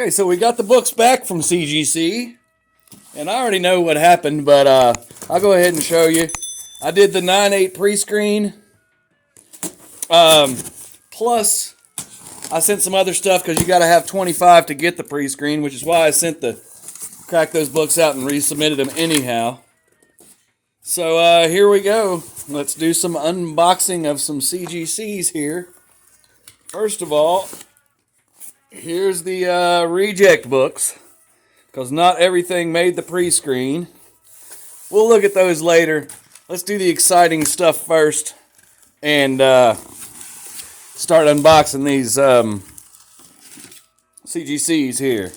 Okay, so we got the books back from CGC, and I already know what happened, but I'll go ahead and show you. I did the 9/8 pre-screen, plus I sent some other stuff because you got to have 25 to get the pre-screen, which is why I sent cracked those books out and resubmitted them anyhow. So here we go. Let's do some unboxing of some CGCs here. First of all, here's the reject books, because not everything made the pre-screen. We'll look at those later. Let's do the exciting stuff first and start unboxing these CGCs here.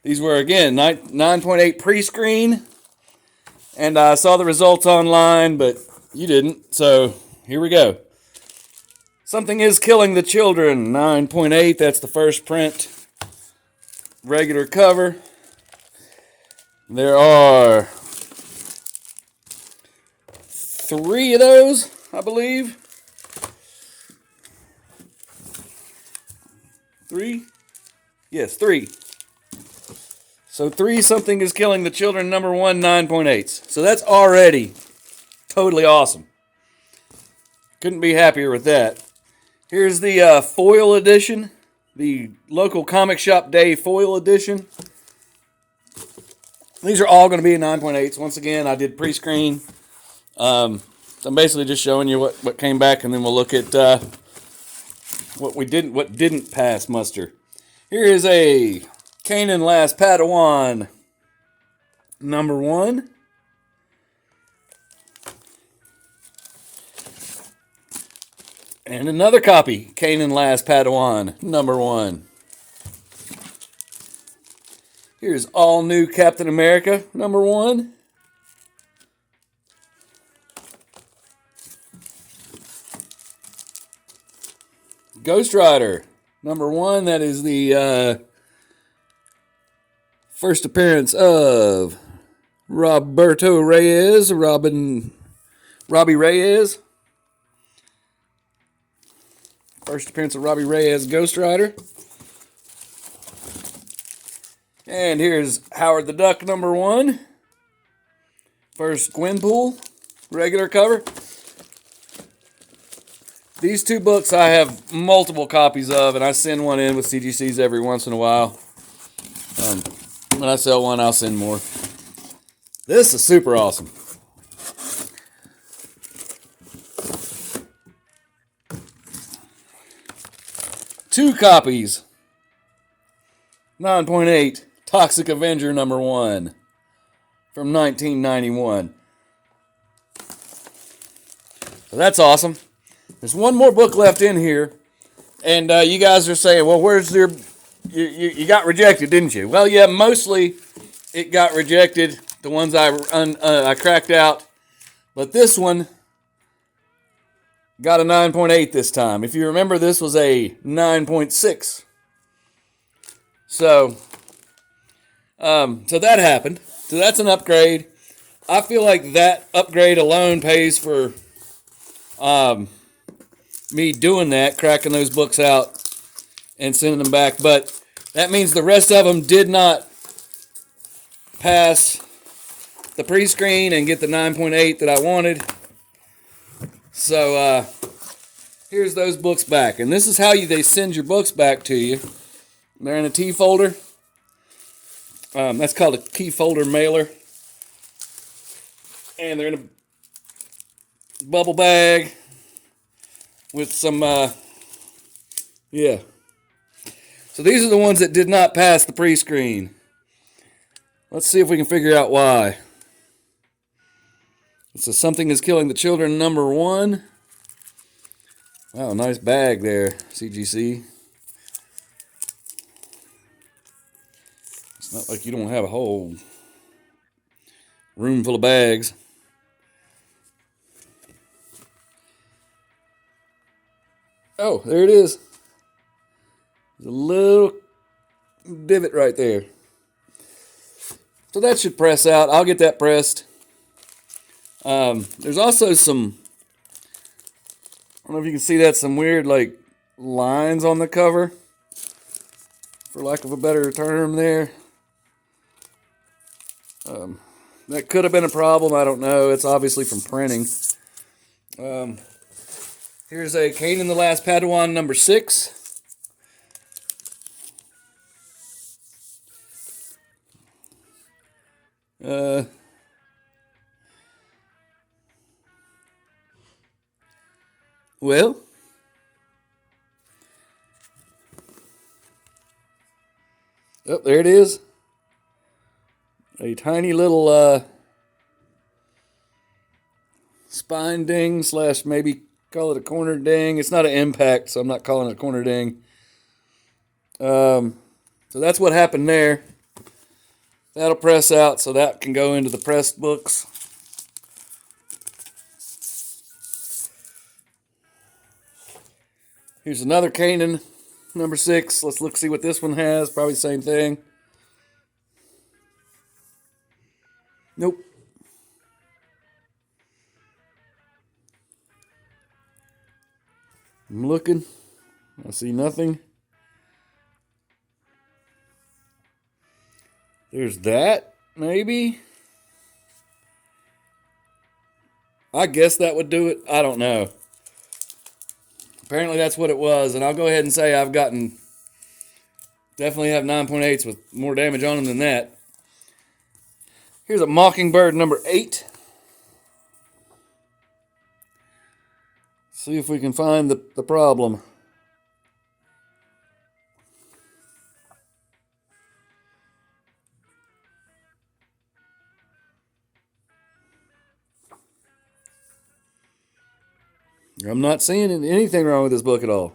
These were, again, 9.8 pre-screen, and I saw the results online, but you didn't, so here we go. Something is Killing the Children, 9.8, that's the first print. Regular cover. There are 3 of those, I believe. 3? Yes, 3. So 3 Something is Killing the Children, number 1, 9.8s. So that's already totally awesome. Couldn't be happier with that. Here's the foil edition, the local comic shop day foil edition. These are all going to be 9.8s. Once again, I did pre-screen. So I'm basically just showing you what came back, and then we'll look at what didn't pass muster. Here is a Kanan Last Padawan, number 1. And another copy, Kanan Last Padawan, number 1. Here's All New Captain America, number 1. Ghost Rider, number 1. That is the first appearance of Robbie Reyes. First appearance of Robbie Reyes, Ghost Rider. And here's Howard the Duck, number 1. First Gwenpool, regular cover. These 2 books I have multiple copies of, and I send one in with CGCs every once in a while. When I sell one, I'll send more. This is super awesome. Two copies. 9.8 Toxic Avenger number 1 from 1991. So that's awesome. There's one more book left in here, and you guys are saying, well, where's your... You got rejected, didn't you? Well, yeah, mostly it got rejected, the ones I cracked out. But this one got a 9.8 this time. If you remember, this was a 9.6. So that happened. So that's an upgrade. I feel like that upgrade alone pays for me doing that, cracking those books out and sending them back. But that means the rest of them did not pass the pre-screen and get the 9.8 that I wanted. So here's those books back. And this is how they send your books back to you. They're in a T folder. That's called a key folder mailer. And they're in a bubble bag with some, yeah. So these are the ones that did not pass the pre-screen. Let's see if we can figure out why. So Something is Killing the Children, number 1. Oh, nice bag there, CGC. It's not like you don't have a whole room full of bags. Oh, there it is. There's a little divot right there. So that should press out. I'll get that pressed. There's also some, I don't know if you can see that, some weird like lines on the cover for lack of a better term there. That could have been a problem. I don't know. It's obviously from printing. Here's a Kanan the Last Padawan number 6. Well, oh, there it is. A tiny little spine ding / maybe call it a corner ding. It's not an impact, so I'm not calling it a corner ding. So that's what happened there. That'll press out, so that can go into the pressed books. Here's another Kanan number 6. Let's see what this one has. Probably the same thing. Nope. I'm looking. I see nothing. There's that, maybe. I guess that would do it. I don't know. Apparently that's what it was, and I'll go ahead and say I've definitely have 9.8s with more damage on them than that. Here's a Mockingbird number 8. See if we can find the problem. I'm not seeing anything wrong with this book at all.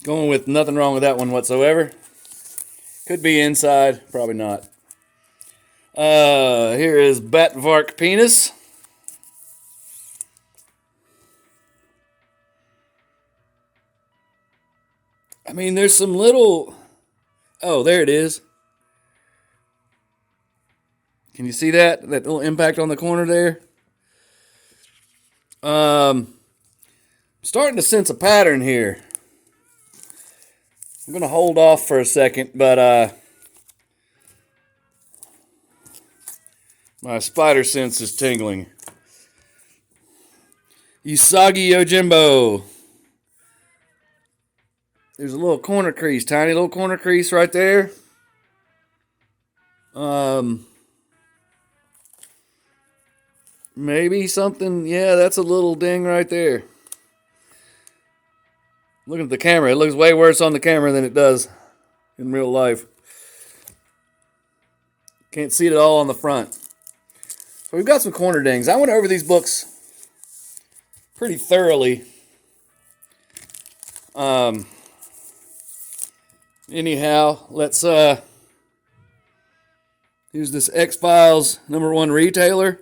Going with nothing wrong with that one whatsoever. Could be inside, probably not. Here is Batvark Penis. I mean, there's some little... Oh, there it is. Can you see that? That little impact on the corner there? Starting to sense a pattern here. I'm going to hold off for a second, but my spider sense is tingling. Usagi Yojimbo. There's a little corner crease, tiny little corner crease right there. Maybe something, yeah, that's a little ding right there. Looking at the camera, it looks way worse on the camera than it does in real life. Can't see it at all on the front. So we've got some corner dings. I went over these books pretty thoroughly. Anyhow, let's here's this X-Files #1 retailer.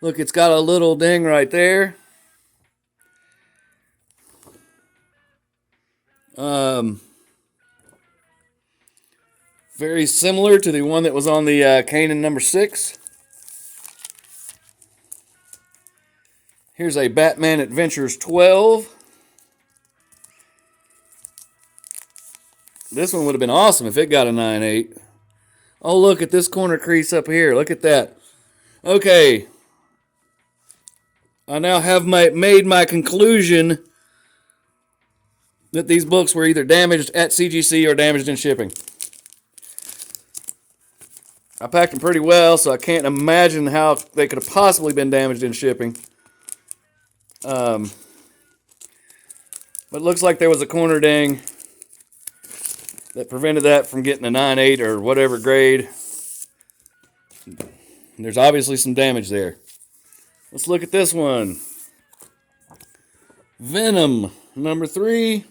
Look, it's got a little ding right there. Very similar to the one that was on the Kanan number 6. Here's a Batman Adventures 12. This one would have been awesome if it got a 9.8. Oh, look at this corner crease up here. Look at that. Okay. I now have made my conclusion that these books were either damaged at CGC or damaged in shipping. I packed them pretty well, so I can't imagine how they could have possibly been damaged in shipping. But it looks like there was a corner ding that prevented that from getting a 9.8 or whatever grade. And there's obviously some damage there. Let's look at this one. Venom number 3.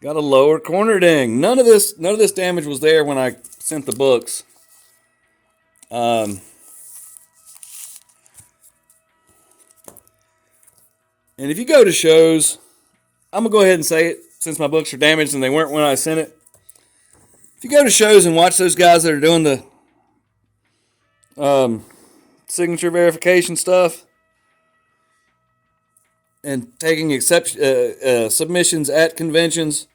Got a lower corner ding. None of this damage was there when I sent the books. And if you go to shows, I'm going to go ahead and say it since my books are damaged and they weren't when I sent it. If you go to shows and watch those guys that are doing the signature verification stuff, and taking submissions at conventions.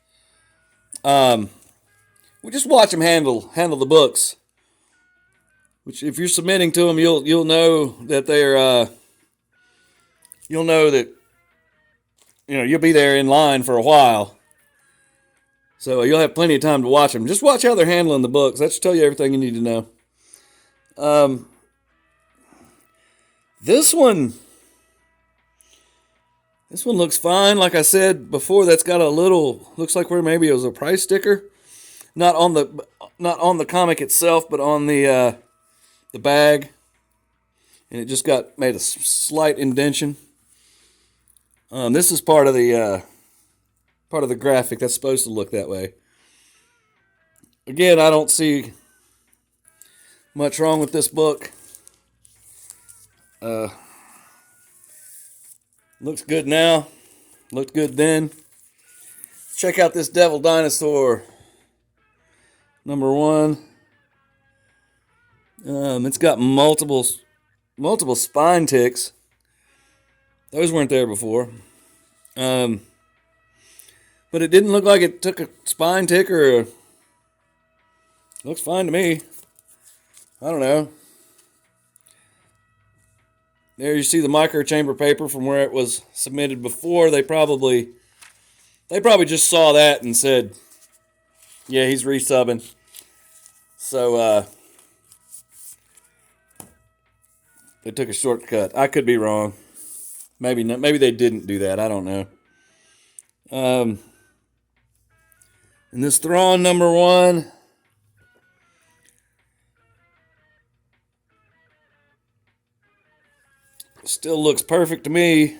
We just watch them handle the books. Which, if you're submitting to them, you'll know that they're you'll know that you'll be there in line for a while. So you'll have plenty of time to watch them. Just watch how they're handling the books. That should tell you everything you need to know. This one looks fine. Like I said before, that's got a little, looks like where maybe it was a price sticker, not on the comic itself, but on the bag, and it just got made a slight indentation. This is part of the graphic that's supposed to look that way. Again, I don't see much wrong with this book. Looks good now. Looked good then. Check out this Devil Dinosaur #1. It's got multiple spine ticks. Those weren't there before. But it didn't look like it took a spine tick or looks fine to me. I don't know. There you see the micro chamber paper from where it was submitted before. They probably just saw that and said, yeah, he's resubbing. So they took a shortcut. I could be wrong. Maybe not, maybe they didn't do that. I don't know. And this Thrawn #1. Still looks perfect to me.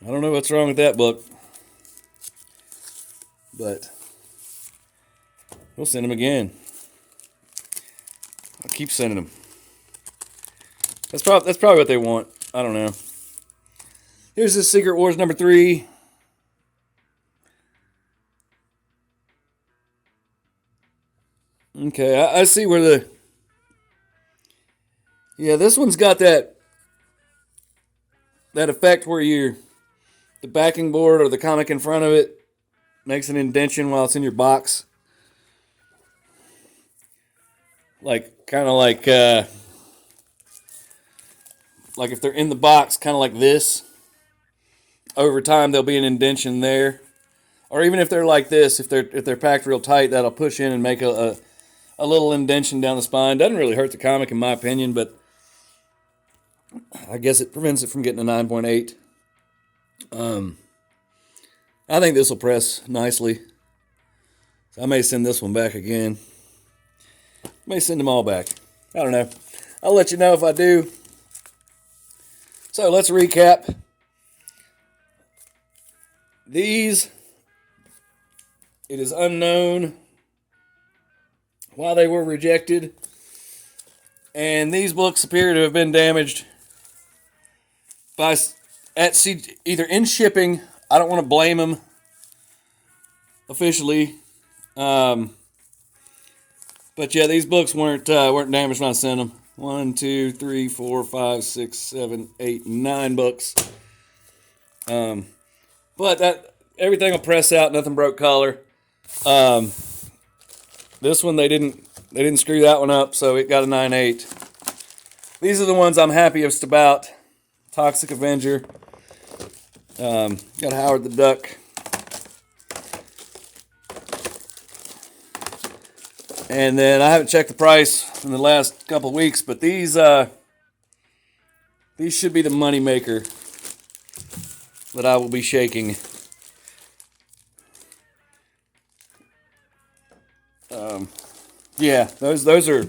I don't know what's wrong with that book, but we'll send them again. I'll keep sending them. That's probably what they want. I don't know. Here's this Secret Wars #3. Okay, I see where this one's got that effect where the backing board or the comic in front of it makes an indentation while it's in your box. Kind of like if they're in the box, kind of like this. Over time, there'll be an indentation there, or even if they're like this, if they're packed real tight, that'll push in and make a little indentation down the spine. Doesn't really hurt the comic, in my opinion, but I guess it prevents it from getting a 9.8. I think this will press nicely. So I may send this one back again. May send them all back. I don't know. I'll let you know if I do. So let's recap. These, it is unknown why they were rejected. And these books appear to have been damaged either in shipping. I don't want to blame them officially. But yeah, these books weren't damaged when I sent them. 1, 2, 3, 4, 5, 6, 7, 8, 9 books. But everything will press out. Nothing broke color. This one they didn't screw that one up, so it got a 9.8. These are the ones I'm happiest about. Toxic Avenger. Got Howard the Duck. And then I haven't checked the price in the last couple of weeks, but these should be the money maker that I will be shaking. Yeah, those are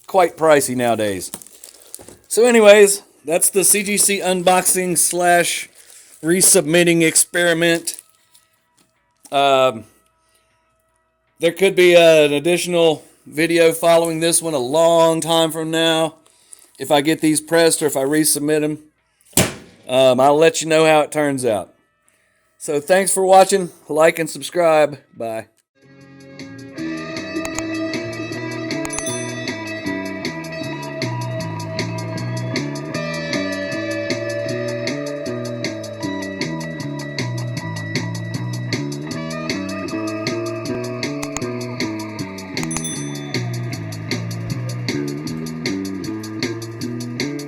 quite pricey nowadays. So anyways, that's the CGC unboxing / resubmitting experiment. There could be an additional video following this one a long time from now. If I get these pressed or if I resubmit them, I'll let you know how it turns out. So thanks for watching. Like and subscribe. Bye.